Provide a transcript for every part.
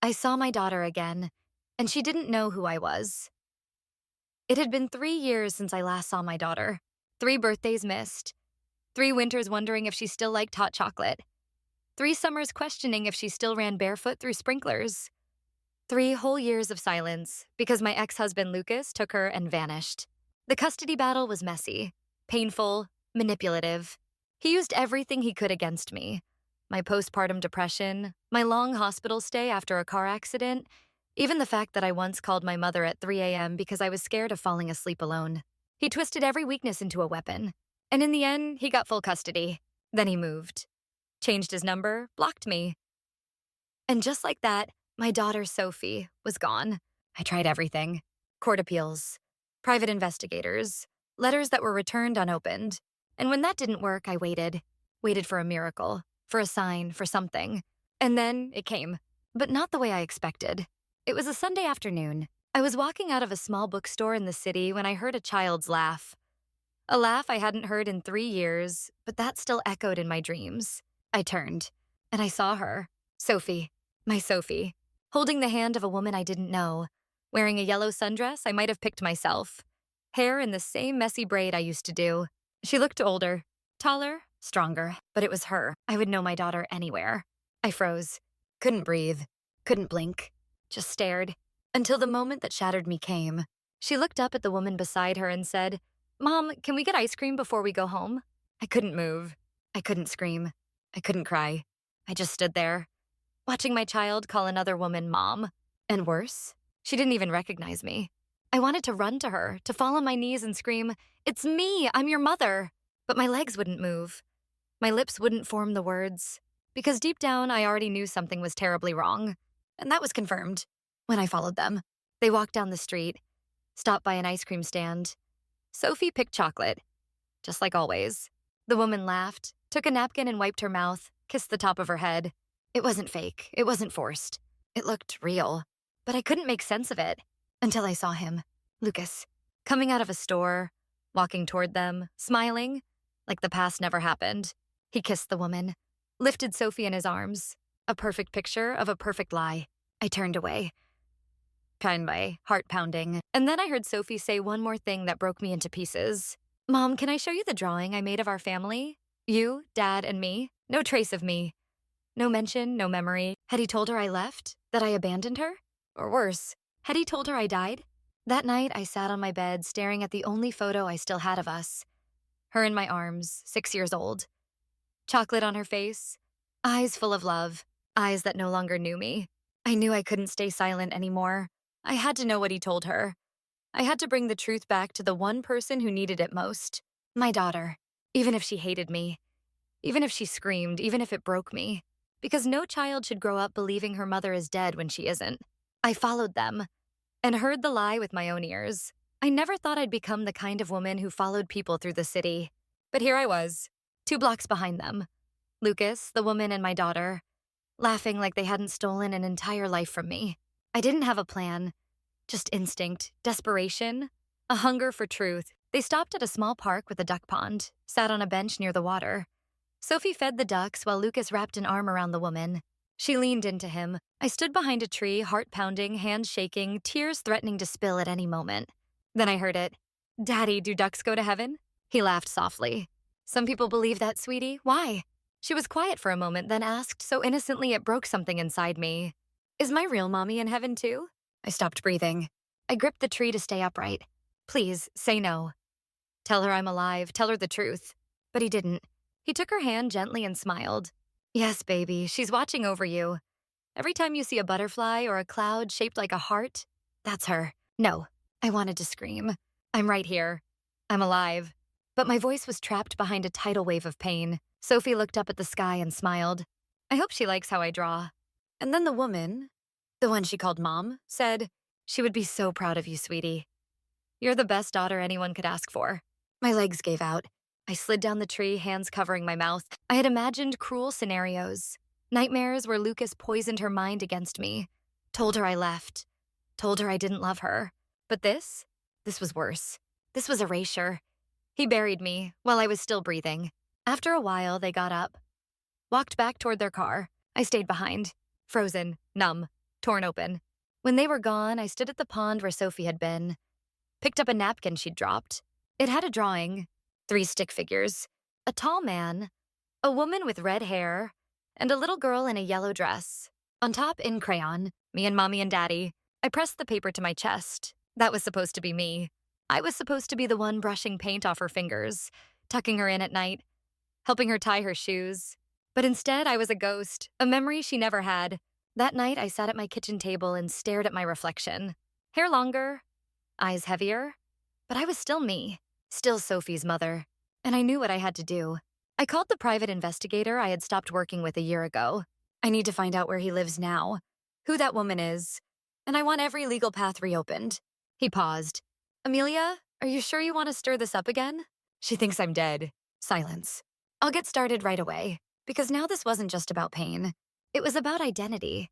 I saw my daughter again, and she didn't know who I was. It had been 3 years since I last saw my daughter. 3 birthdays missed. 3 winters wondering if she still liked hot chocolate. 3 summers questioning if she still ran barefoot through sprinklers. 3 whole years of silence because my ex-husband Lucas took her and vanished. The custody battle was messy, painful, manipulative. He used everything he could against me. My postpartum depression, my long hospital stay after a car accident, even the fact that I once called my mother at 3 a.m. because I was scared of falling asleep alone. He twisted every weakness into a weapon. And in the end, he got full custody. Then he moved. Changed his number, blocked me. And just like that, my daughter Sophie was gone. I tried everything. Court appeals, private investigators, letters that were returned unopened. And when that didn't work, I waited. Waited for a miracle, for a sign, for something. And then it came, but not the way I expected. It was a Sunday afternoon. I was walking out of a small bookstore in the city when I heard a child's laugh. A laugh I hadn't heard in 3 years, but that still echoed in my dreams. I turned, and I saw her, Sophie, my Sophie, holding the hand of a woman I didn't know, wearing a yellow sundress I might have picked myself, hair in the same messy braid I used to do. She looked older, taller, stronger, but it was her. I would know my daughter anywhere. I froze, couldn't breathe, couldn't blink, just stared, until the moment that shattered me came. She looked up at the woman beside her and said, "Mom, can we get ice cream before we go home?" I couldn't move. I couldn't scream. I couldn't cry. I just stood there, watching my child call another woman Mom. And worse, she didn't even recognize me. I wanted to run to her, to fall on my knees and scream, "It's me, I'm your mother." But my legs wouldn't move. My lips wouldn't form the words. Because deep down, I already knew something was terribly wrong. And that was confirmed when I followed them. They walked down the street, stopped by an ice cream stand. Sophie picked chocolate, just like always. The woman laughed, took a napkin and wiped her mouth, kissed the top of her head. It wasn't fake. It wasn't forced. It looked real. But I couldn't make sense of it until I saw him, Lucas, coming out of a store, walking toward them, smiling, like the past never happened. He kissed the woman, lifted Sophie in his arms, a perfect picture of a perfect lie. I turned away, heart pounding. And then I heard Sophie say one more thing that broke me into pieces. "Mom, can I show you the drawing I made of our family? You, Dad, and me. No trace of me. No mention, no memory." Had he told her I left? That I abandoned her? Or worse, had he told her I died? That night, I sat on my bed staring at the only photo I still had of us. Her in my arms, 6 years old. Chocolate on her face. Eyes full of love. Eyes that no longer knew me. I knew I couldn't stay silent anymore. I had to know what he told her. I had to bring the truth back to the one person who needed it most. My daughter. Even if she hated me. Even if she screamed. Even if it broke me. Because no child should grow up believing her mother is dead when she isn't. I followed them and heard the lie with my own ears. I never thought I'd become the kind of woman who followed people through the city. But here I was, 2 blocks behind them. Lucas, the woman, and my daughter, laughing like they hadn't stolen an entire life from me. I didn't have a plan, just instinct, desperation, a hunger for truth. They stopped at a small park with a duck pond, sat on a bench near the water. Sophie fed the ducks while Lucas wrapped an arm around the woman. She leaned into him. I stood behind a tree, heart pounding, hands shaking, tears threatening to spill at any moment. Then I heard it. "Daddy, do ducks go to heaven?" He laughed softly. "Some people believe that, sweetie. Why?" She was quiet for a moment, then asked so innocently it broke something inside me. "Is my real mommy in heaven too?" I stopped breathing. I gripped the tree to stay upright. "Please, say no. Tell her I'm alive. Tell her the truth." But he didn't. He took her hand gently and smiled. "Yes, baby, she's watching over you. Every time you see a butterfly or a cloud shaped like a heart, that's her." No, I wanted to scream. "I'm right here. I'm alive." But my voice was trapped behind a tidal wave of pain. Sophie looked up at the sky and smiled. "I hope she likes how I draw." And then the woman, the one she called Mom, said, "She would be so proud of you, sweetie. You're the best daughter anyone could ask for." My legs gave out. I slid down the tree, hands covering my mouth. I had imagined cruel scenarios. Nightmares where Lucas poisoned her mind against me. Told her I left. Told her I didn't love her. But this was worse. This was erasure. He buried me while I was still breathing. After a while, they got up. Walked back toward their car. I stayed behind. Frozen, numb, torn open. When they were gone, I stood at the pond where Sophie had been, picked up a napkin she'd dropped. It had a drawing, 3 stick figures, a tall man, a woman with red hair, and a little girl in a yellow dress. On top, in crayon, me and Mommy and Daddy. I pressed the paper to my chest. That was supposed to be me. I was supposed to be the one brushing paint off her fingers, tucking her in at night, helping her tie her shoes. But instead, I was a ghost, a memory she never had. That night, I sat at my kitchen table and stared at my reflection. Hair longer, eyes heavier, but I was still me, still Sophie's mother. And I knew what I had to do. I called the private investigator I had stopped working with a year ago. I need to find out where he lives now, who that woman is, and I want every legal path reopened. He paused. Amelia, are you sure you want to stir this up again? She thinks I'm dead. Silence. I'll get started right away, because now this wasn't just about pain. It was about identity,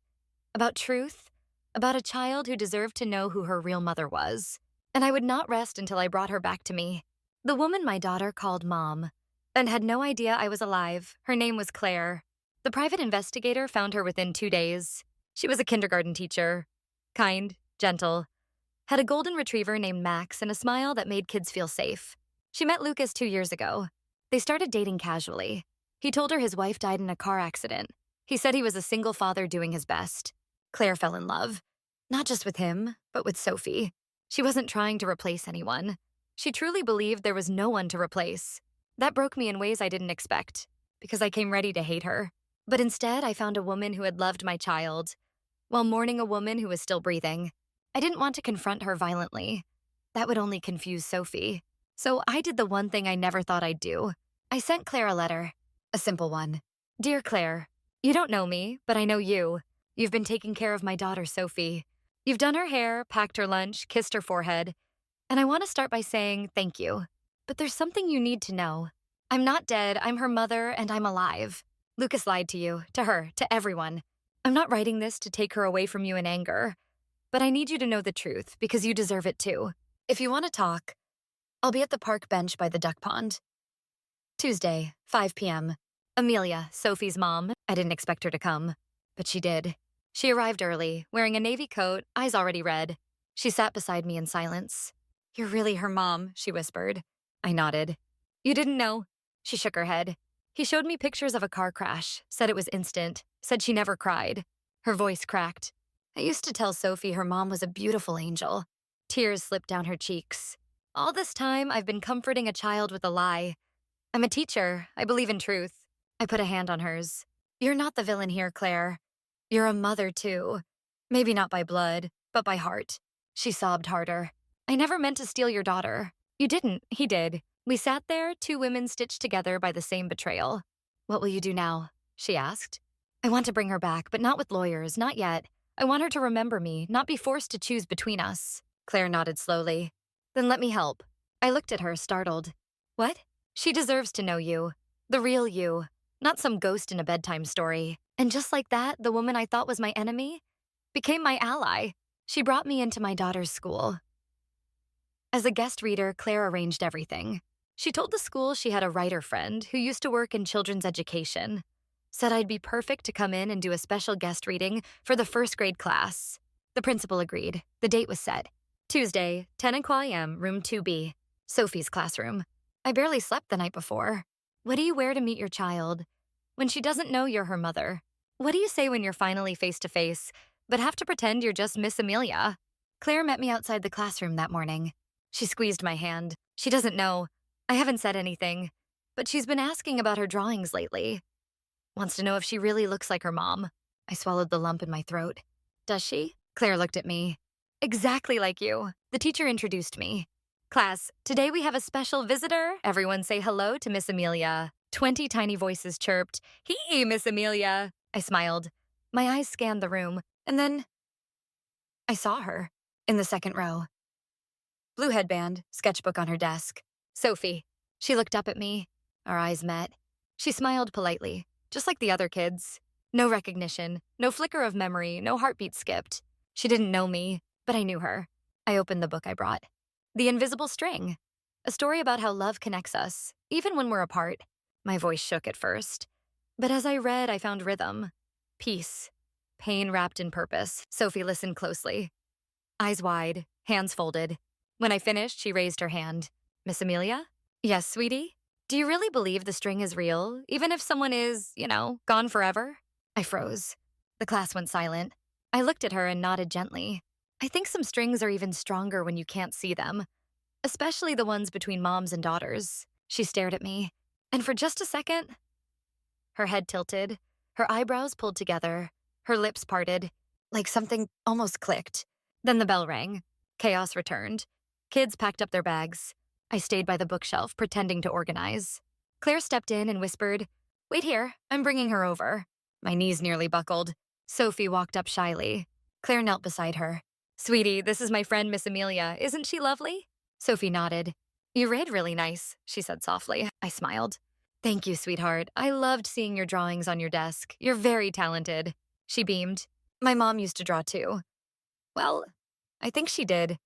about truth, about a child who deserved to know who her real mother was. And I would not rest until I brought her back to me. The woman my daughter called Mom, and had no idea I was alive. Her name was Claire. The private investigator found her within 2 days. She was a kindergarten teacher, kind, gentle, had a golden retriever named Max and a smile that made kids feel safe. She met Lucas 2 years ago. They started dating casually. He told her his wife died in a car accident. He said he was a single father doing his best. Claire fell in love, not just with him, but with Sophie. She wasn't trying to replace anyone. She truly believed there was no one to replace. That broke me in ways I didn't expect, because I came ready to hate her. But instead, I found a woman who had loved my child, while mourning a woman who was still breathing. I didn't want to confront her violently. That would only confuse Sophie. So I did the one thing I never thought I'd do. I sent Claire a letter, a simple one. Dear Claire, you don't know me, but I know you. You've been taking care of my daughter, Sophie. You've done her hair, packed her lunch, kissed her forehead. And I want to start by saying thank you. But there's something you need to know. I'm not dead, I'm her mother, and I'm alive. Lucas lied to you, to her, to everyone. I'm not writing this to take her away from you in anger. But I need you to know the truth, because you deserve it too. If you want to talk, I'll be at the park bench by the duck pond. Tuesday, 5 p.m. Amelia, Sophie's mom. I didn't expect her to come, but she did. She arrived early, wearing a navy coat, eyes already red. She sat beside me in silence. You're really her mom, she whispered. I nodded. You didn't know? She shook her head. He showed me pictures of a car crash, said it was instant, said she never cried. Her voice cracked. I used to tell Sophie her mom was a beautiful angel. Tears slipped down her cheeks. All this time, I've been comforting a child with a lie. I'm a teacher. I believe in truth. I put a hand on hers. You're not the villain here, Claire. You're a mother, too. Maybe not by blood, but by heart. She sobbed harder. I never meant to steal your daughter. You didn't. He did. We sat there, 2 women stitched together by the same betrayal. What will you do now? She asked. I want to bring her back, but not with lawyers, not yet. I want her to remember me, not be forced to choose between us. Claire nodded slowly. Then let me help. I looked at her, startled. What? She deserves to know you. The real you. Not some ghost in a bedtime story. And just like that, the woman I thought was my enemy became my ally. She brought me into my daughter's school. As a guest reader, Claire arranged everything. She told the school she had a writer friend who used to work in children's education. Said I'd be perfect to come in and do a special guest reading for the 1st grade class. The principal agreed. The date was set. Tuesday, 10 a.m., room 2B, Sophie's classroom. I barely slept the night before. What do you wear to meet your child when she doesn't know you're her mother? What do you say when you're finally face to face, but have to pretend you're just Miss Amelia? Claire met me outside the classroom that morning. She squeezed my hand. She doesn't know. I haven't said anything, but she's been asking about her drawings lately. Wants to know if she really looks like her mom. I swallowed the lump in my throat. Does she? Claire looked at me. Exactly like you. The teacher introduced me. Class, today we have a special visitor. Everyone say hello to Miss Amelia. 20 tiny voices chirped. Hee, Miss Amelia. I smiled. My eyes scanned the room, and then I saw her in the 2nd row. Blue headband, sketchbook on her desk. Sophie. She looked up at me. Our eyes met. She smiled politely, just like the other kids. No recognition, no flicker of memory, no heartbeat skipped. She didn't know me, but I knew her. I opened the book I brought. The Invisible String. A story about how love connects us, even when we're apart. My voice shook at first. But as I read, I found rhythm, peace, pain wrapped in purpose. Sophie listened closely, eyes wide, hands folded. When I finished, she raised her hand. Miss Amelia? Yes, sweetie? Do you really believe the string is real, even if someone is, gone forever? I froze. The class went silent. I looked at her and nodded gently. I think some strings are even stronger when you can't see them, especially the ones between moms and daughters. She stared at me, and for just a second, her head tilted, her eyebrows pulled together, her lips parted, like something almost clicked. Then the bell rang. Chaos returned. Kids packed up their bags. I stayed by the bookshelf, pretending to organize. Claire stepped in and whispered, "Wait here, I'm bringing her over." My knees nearly buckled. Sophie walked up shyly. Claire knelt beside her. "Sweetie, this is my friend Miss Amelia. Isn't she lovely?" Sophie nodded. "You read really nice," she said softly. I smiled. "Thank you, sweetheart. I loved seeing your drawings on your desk. You're very talented." She beamed. "My mom used to draw too." "Well, I think she did.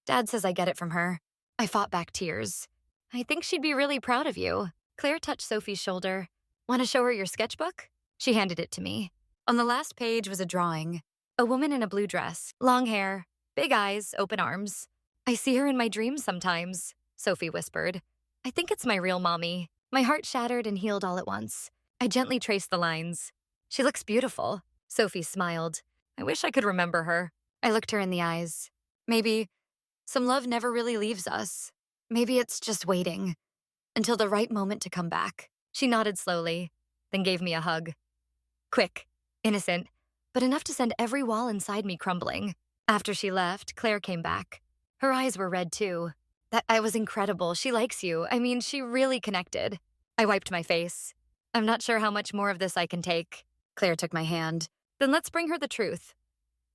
Dad says I get it from her." I fought back tears. "I think she'd be really proud of you." Claire touched Sophie's shoulder. "Want to show her your sketchbook?" She handed it to me. On the last page was a drawing. A woman in a blue dress, long hair, big eyes, open arms. "I see her in my dreams sometimes," Sophie whispered. "I think it's my real mommy." My heart shattered and healed all at once. I gently traced the lines. "She looks beautiful." Sophie smiled. "I wish I could remember her." I looked her in the eyes. "Maybe some love never really leaves us. Maybe it's just waiting until the right moment to come back." She nodded slowly, then gave me a hug. Quick, innocent, but enough to send every wall inside me crumbling. After she left, Claire came back. Her eyes were red too. "That I was incredible. She likes you. I mean, she really connected." I wiped my face. "I'm not sure how much more of this I can take." Claire took my hand. "Then let's bring her the truth.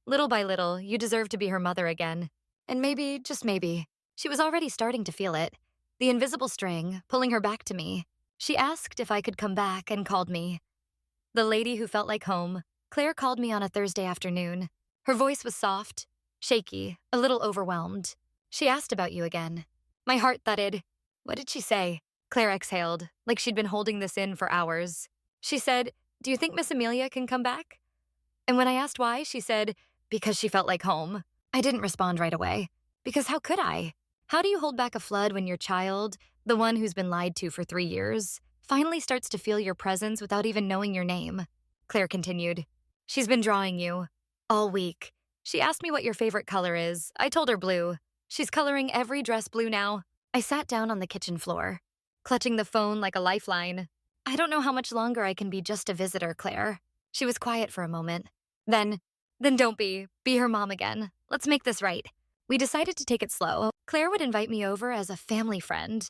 Little by little, you deserve to be her mother again. And maybe, just maybe," she was already starting to feel it, the invisible string pulling her back to me. She asked if I could come back and called me the lady who felt like home. Claire called me on a Thursday afternoon. Her voice was soft, shaky, a little overwhelmed. "She asked about you again." My heart thudded. What did she say? Claire exhaled, like she'd been holding this in for hours. She said, "Do you think Miss Amelia can come back?" And when I asked why, she said, "Because she felt like home." I didn't respond right away. Because how could I? How do you hold back a flood when your child, the one who's been lied to for 3 years, finally starts to feel your presence without even knowing your name? Claire continued, "She's been drawing you all week. She asked me what your favorite color is. I told her blue. She's coloring every dress blue now." I sat down on the kitchen floor, clutching the phone like a lifeline. "I don't know how much longer I can be just a visitor, Claire." She was quiet for a moment. Then don't be. Be her mom again. Let's make this right." We decided to take it slow. Claire would invite me over as a family friend.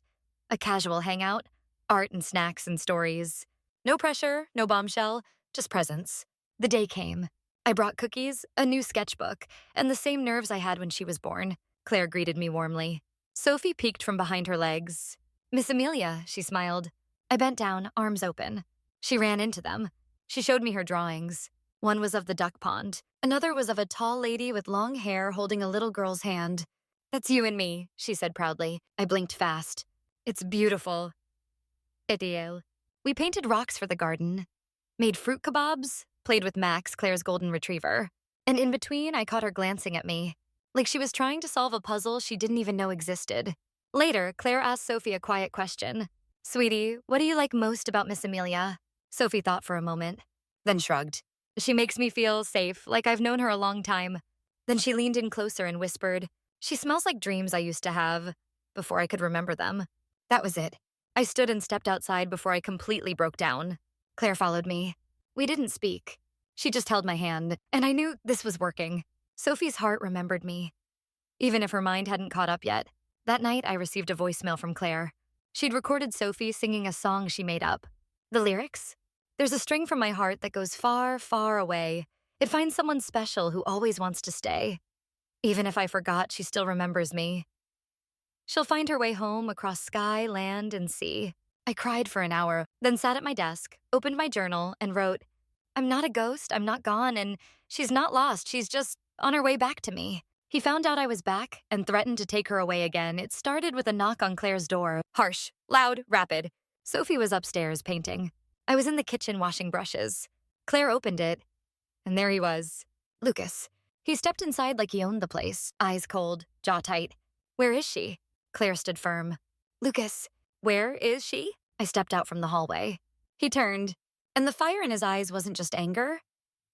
A casual hangout, art and snacks and stories. No pressure, no bombshell, just presence. The day came. I brought cookies, a new sketchbook, and the same nerves I had when she was born. Claire greeted me warmly. Sophie peeked from behind her legs. "Miss Amelia," she smiled. I bent down, arms open. She ran into them. She showed me her drawings. One was of the duck pond. Another was of a tall lady with long hair holding a little girl's hand. "That's you and me," she said proudly. I blinked fast. "It's beautiful." Betrayal. We painted rocks for the garden, made fruit kebabs, played with Max, Claire's golden retriever. And in between, I caught her glancing at me, like she was trying to solve a puzzle she didn't even know existed. Later, Claire asked Sophie a quiet question. "Sweetie, what do you like most about Miss Amelia?" Sophie thought for a moment, then shrugged. "She makes me feel safe, like I've known her a long time." Then she leaned in closer and whispered, "She smells like dreams I used to have, before I could remember them." That was it. I stood and stepped outside before I completely broke down. Claire followed me. We didn't speak. She just held my hand, and I knew this was working. Sophie's heart remembered me, even if her mind hadn't caught up yet. That night, I received a voicemail from Claire. She'd recorded Sophie singing a song she made up. The lyrics? "There's a string from my heart that goes far, far away. It finds someone special who always wants to stay. Even if I forgot, she still remembers me. She'll find her way home across sky, land, and sea." I cried for an hour, then sat at my desk, opened my journal, and wrote, "I'm not a ghost, I'm not gone, and she's not lost, she's just on her way back to me." He found out I was back and threatened to take her away again. It started with a knock on Claire's door. Harsh, loud, rapid. Sophie was upstairs painting. I was in the kitchen washing brushes. Claire opened it. And there he was. Lucas. He stepped inside like he owned the place, eyes cold, jaw tight. Where is she? Claire stood firm. Lucas, where is she? I stepped out from the hallway. He turned, and the fire in his eyes wasn't just anger.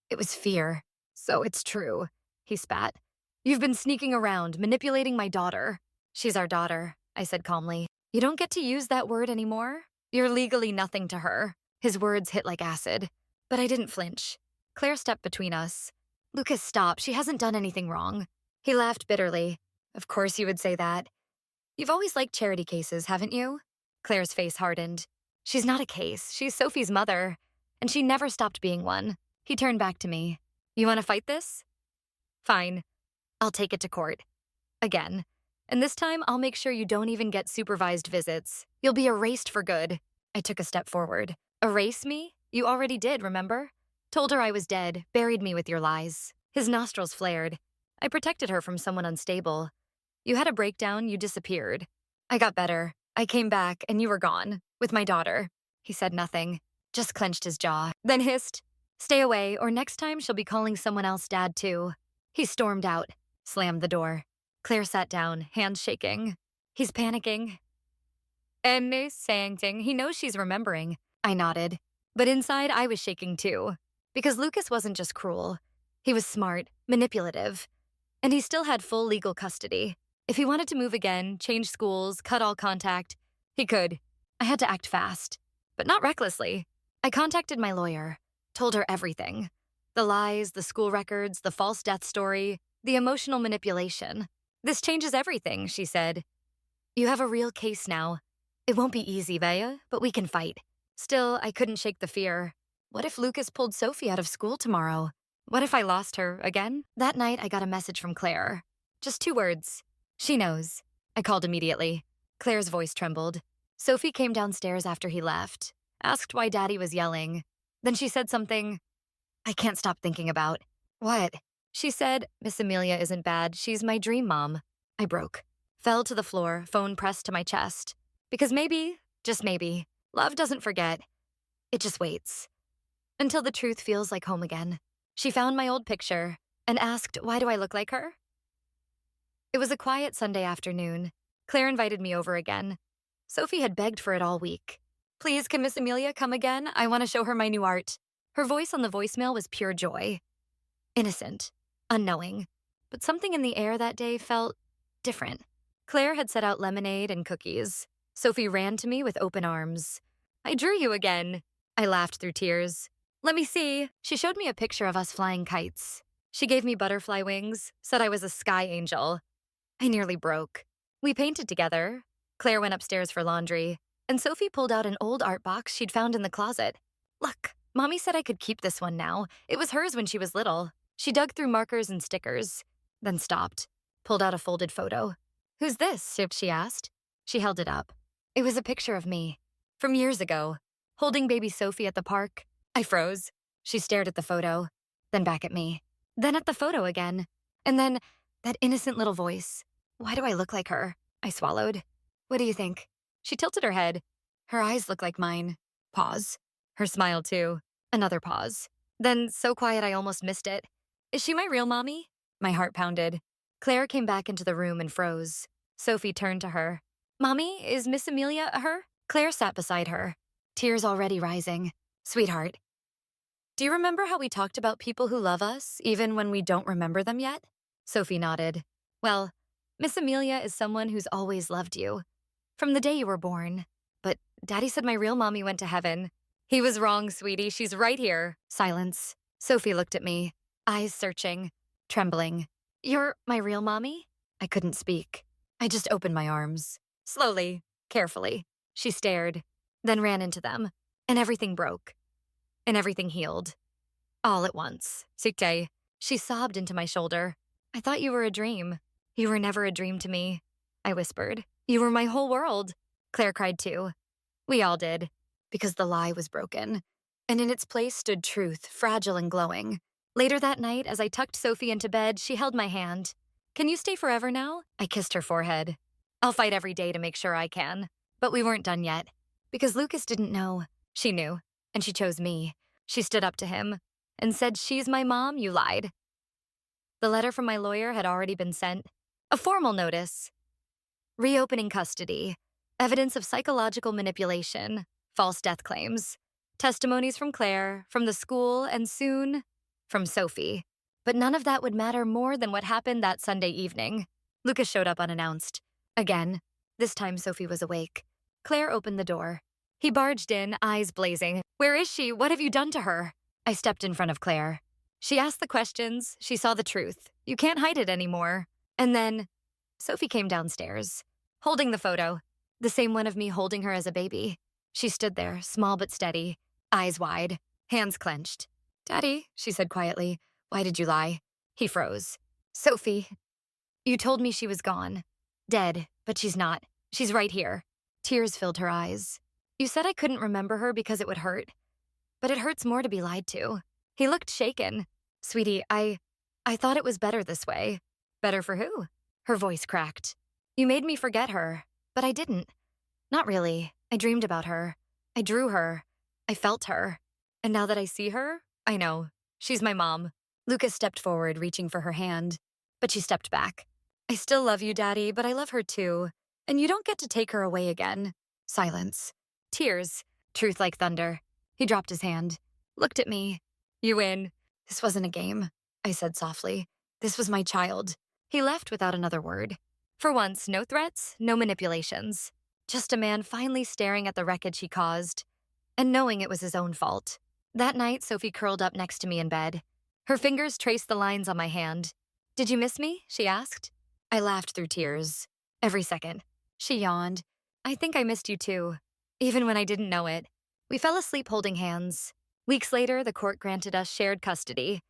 It was fear. So it's true, he spat. You've been sneaking around, manipulating my daughter. She's our daughter, I said calmly. You don't get to use that word anymore. You're legally nothing to her. His words hit like acid. But I didn't flinch. Claire stepped between us. Lucas, stop. She hasn't done anything wrong. He laughed bitterly. Of course you would say that. You've always liked charity cases, haven't you? Claire's face hardened. She's not a case. She's Sophie's mother. And she never stopped being one. He turned back to me. You want to fight this? Fine. I'll take it to court. Again. And this time, I'll make sure you don't even get supervised visits. You'll be erased for good. I took a step forward. Erase me? You already did, remember? Told her I was dead, buried me with your lies. His nostrils flared. I protected her from someone unstable. You had a breakdown, you disappeared. I got better. I came back, and you were gone. With my daughter. He said nothing. Just clenched his jaw. Then hissed, stay away, or next time she'll be calling someone else dad too. He stormed out, slammed the door. Claire sat down, hands shaking. He's panicking. Amazing. He knows she's remembering. I nodded. But inside, I was shaking too. Because Lucas wasn't just cruel. He was smart, manipulative. And he still had full legal custody. If he wanted to move again, change schools, cut all contact, he could. I had to act fast. But not recklessly. I contacted my lawyer. Told her everything. The lies, the school records, the false death story, the emotional manipulation. This changes everything, she said. You have a real case now. It won't be easy, Vaya, but we can fight. Still, I couldn't shake the fear. What if Lucas pulled Sophie out of school tomorrow? What if I lost her again? That night, I got a message from Claire. Just 2 words. She knows. I called immediately. Claire's voice trembled. Sophie came downstairs after he left. Asked why Daddy was yelling. Then she said something I can't stop thinking about. What? She said, Miss Amelia isn't bad. She's my dream mom. I broke. Fell to the floor, phone pressed to my chest. Because maybe, just maybe, love doesn't forget. It just waits. Until the truth feels like home again. She found my old picture and asked, why do I look like her? It was a quiet Sunday afternoon. Claire invited me over again. Sophie had begged for it all week. Please, can Miss Amelia come again? I want to show her my new art. Her voice on the voicemail was pure joy. Innocent. Unknowing. But something in the air that day felt different. Claire had set out lemonade and cookies. Sophie ran to me with open arms. I drew you again. I laughed through tears. Let me see. She showed me a picture of us flying kites. She gave me butterfly wings, said I was a sky angel. I nearly broke. We painted together. Claire went upstairs for laundry, and Sophie pulled out an old art box she'd found in the closet. Look, Mommy said I could keep this one now. It was hers when she was little. She dug through markers and stickers, then stopped, pulled out a folded photo. Who's this? She asked. She held it up. It was a picture of me, from years ago, holding baby Sophie at the park. I froze. She stared at the photo, then back at me, then at the photo again, and then that innocent little voice. Why do I look like her? I swallowed. What do you think? She tilted her head. Her eyes look like mine. Pause. Her smile, too. Another pause. Then, so quiet I almost missed it. Is she my real mommy? My heart pounded. Claire came back into the room and froze. Sophie turned to her. Mommy, is Miss Amelia her? Claire sat beside her, tears already rising. Sweetheart, do you remember how we talked about people who love us, even when we don't remember them yet? Sophie nodded. Well, Miss Amelia is someone who's always loved you. From the day you were born. But Daddy said my real mommy went to heaven. He was wrong, sweetie. She's right here. Silence. Sophie looked at me, eyes searching, trembling. You're my real mommy? I couldn't speak. I just opened my arms. Slowly, carefully. She stared, then ran into them, and everything broke. And everything healed. All at once. Sikte. She sobbed into my shoulder. I thought you were a dream. You were never a dream to me. I whispered. You were my whole world. Claire cried too. We all did. Because the lie was broken. And in its place stood truth, fragile and glowing. Later that night, as I tucked Sophie into bed, she held my hand. Can you stay forever now? I kissed her forehead. I'll fight every day to make sure I can. But we weren't done yet. Because Lucas didn't know. She knew. And she chose me. She stood up to him. and said she's my mom, you lied. The letter from my lawyer had already been sent. A formal notice. Reopening custody. Evidence of psychological manipulation. False death claims. Testimonies from Claire, from the school, and soon, from Sophie. But none of that would matter more than what happened that Sunday evening. Lucas showed up unannounced. Again. This time Sophie was awake. Claire opened the door. He barged in, eyes blazing. Where is she? What have you done to her? I stepped in front of Claire. She asked the questions. She saw the truth. You can't hide it anymore. And then Sophie came downstairs, holding the photo, the same one of me holding her as a baby. She stood there, small but steady, eyes wide, hands clenched. Daddy, she said quietly, why did you lie? He froze. Sophie, you told me she was gone. Dead, but she's not. She's right here. Tears filled her eyes. You said I couldn't remember her because it would hurt. But it hurts more to be lied to. He looked shaken. Sweetie, I thought it was better this way. Better for who? Her voice cracked. You made me forget her, but I didn't. Not really. I dreamed about her. I drew her. I felt her. And now that I see her, I know. She's my mom. Lucas stepped forward, reaching for her hand. But she stepped back. I still love you, Daddy, but I love her too. And you don't get to take her away again. Silence. Tears. Truth like thunder. He dropped his hand. Looked at me. You win. This wasn't a game, I said softly. This was my child. He left without another word. For once, no threats, no manipulations. Just a man finally staring at the wreckage he caused, and knowing it was his own fault. That night, Sophie curled up next to me in bed. Her fingers traced the lines on my hand. Did you miss me? She asked. I laughed through tears. Every second. She yawned. I think I missed you too, even when I didn't know it. We fell asleep holding hands. Weeks later, the court granted us shared custody.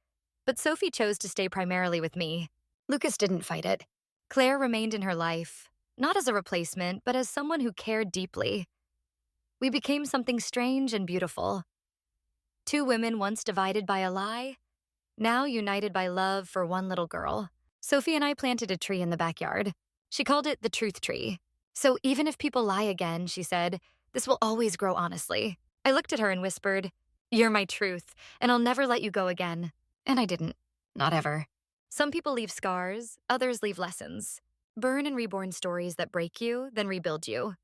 But Sophie chose to stay primarily with me. Lucas didn't fight it. Claire remained in her life, not as a replacement, but as someone who cared deeply. We became something strange and beautiful. Two women once divided by a lie, now united by love for one little girl. Sophie and I planted a tree in the backyard. She called it the truth tree. So even if people lie again, she said, this will always grow honestly. I looked at her and whispered, you're my truth, and I'll never let you go again. And I didn't. Not ever. Some people leave scars, others leave lessons. Burn and reborn stories that break you, then rebuild you.